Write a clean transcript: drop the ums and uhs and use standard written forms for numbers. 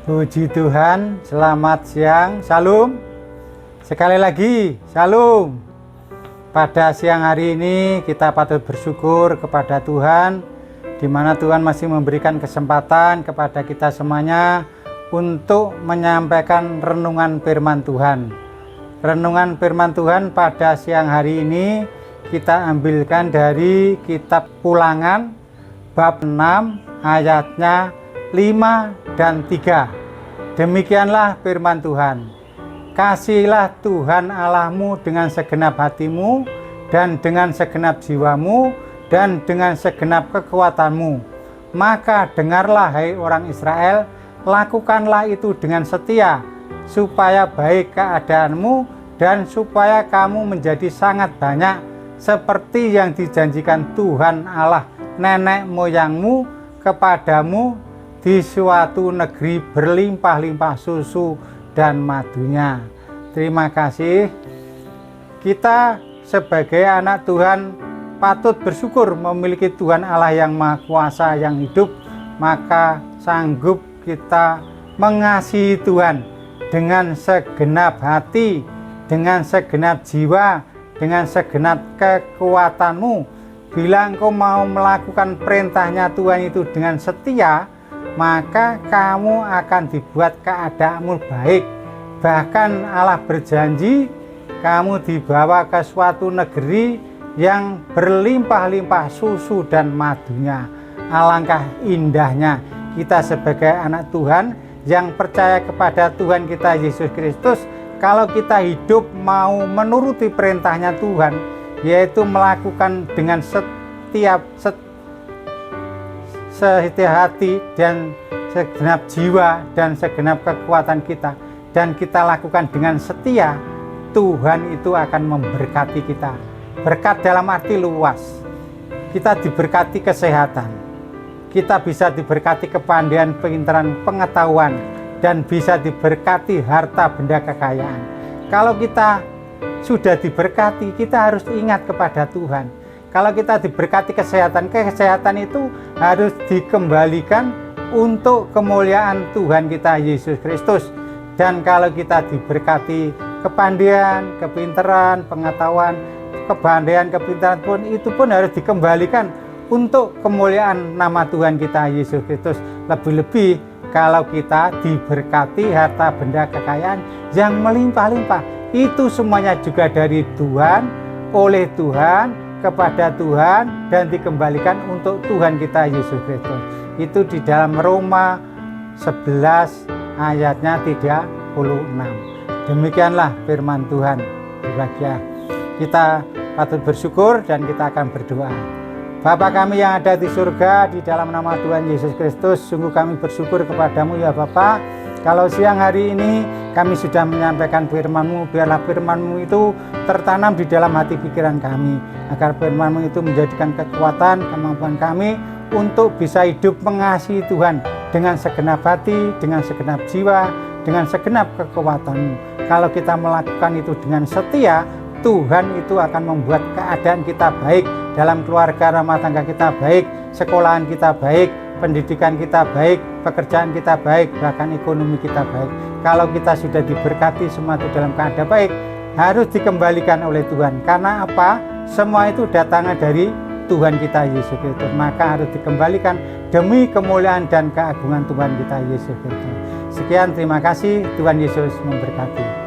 Puji Tuhan, selamat siang, Shalom. Sekali lagi, Shalom. Pada siang hari ini kita patut bersyukur kepada Tuhan, di mana Tuhan masih memberikan kesempatan kepada kita semuanya untuk menyampaikan renungan firman Tuhan. Renungan firman Tuhan pada siang hari ini kita ambilkan dari kitab Ulangan bab 6 ayatnya 5 dan 3. Demikianlah firman Tuhan. Kasihilah Tuhan Allahmu dengan segenap hatimu dan dengan segenap jiwamu dan dengan segenap kekuatanmu. Maka dengarlah hai orang Israel, lakukanlah itu dengan setia, supaya baik keadaanmu dan supaya kamu menjadi sangat banyak, seperti yang dijanjikan Tuhan Allah nenek moyangmu kepadamu di suatu negeri berlimpah-limpah susu dan madunya. Terima kasih. Kita sebagai anak Tuhan patut bersyukur memiliki Tuhan Allah yang Maha Kuasa yang hidup, maka sanggup kita mengasihi Tuhan dengan segenap hati, dengan segenap jiwa, dengan segenap kekuatanmu. Bila engkau mau melakukan perintahnya Tuhan itu dengan setia, maka kamu akan dibuat keadaanmu baik. Bahkan Allah berjanji kamu dibawa ke suatu negeri yang berlimpah-limpah susu dan madunya. Alangkah indahnya kita sebagai anak Tuhan yang percaya kepada Tuhan kita Yesus Kristus, kalau kita hidup mau menuruti perintahnya Tuhan, yaitu melakukan dengan setia hati dan segenap jiwa dan segenap kekuatan kita, dan kita lakukan dengan setia, Tuhan itu akan memberkati kita. Berkat dalam arti luas, kita diberkati kesehatan, kita bisa diberkati kepandaian, pintaran, pengetahuan, dan bisa diberkati harta benda kekayaan. Kalau kita sudah diberkati, kita harus ingat kepada Tuhan. Kalau kita diberkati kesehatan, kesehatan itu harus dikembalikan untuk kemuliaan Tuhan kita Yesus Kristus. Dan kalau kita diberkati kepandaian, kepintaran, pengetahuan, kepandaian, kepintaran pun, itu pun harus dikembalikan untuk kemuliaan nama Tuhan kita Yesus Kristus. Lebih-lebih kalau kita diberkati harta benda kekayaan yang melimpah-limpah, itu semuanya juga dari Tuhan, oleh Tuhan, kepada Tuhan, dan dikembalikan untuk Tuhan kita Yesus Kristus. Itu di dalam Roma 11 ayatnya 36. Demikianlah firman Tuhan. Berbahagia. Kita patut bersyukur dan kita akan berdoa. Bapa kami yang ada di surga, di dalam nama Tuhan Yesus Kristus, sungguh kami bersyukur kepadamu ya Bapa. Kalau siang hari ini kami sudah menyampaikan firman-Mu, biarlah firman-Mu itu tertanam di dalam hati pikiran kami, agar firman-Mu itu menjadikan kekuatan, kemampuan kami untuk bisa hidup mengasihi Tuhan dengan segenap hati, dengan segenap jiwa, dengan segenap kekuatan-Mu. Kalau kita melakukan itu dengan setia, Tuhan itu akan membuat keadaan kita baik, dalam keluarga rumah tangga kita baik, sekolahan kita baik, pendidikan kita baik, pekerjaan kita baik, bahkan ekonomi kita baik. Kalau kita sudah diberkati semua itu dalam keadaan baik, harus dikembalikan oleh Tuhan. Karena apa? Semua itu datangnya dari Tuhan kita Yesus Kristus. Maka harus dikembalikan demi kemuliaan dan keagungan Tuhan kita Yesus Kristus. Sekian, terima kasih. Tuhan Yesus memberkati.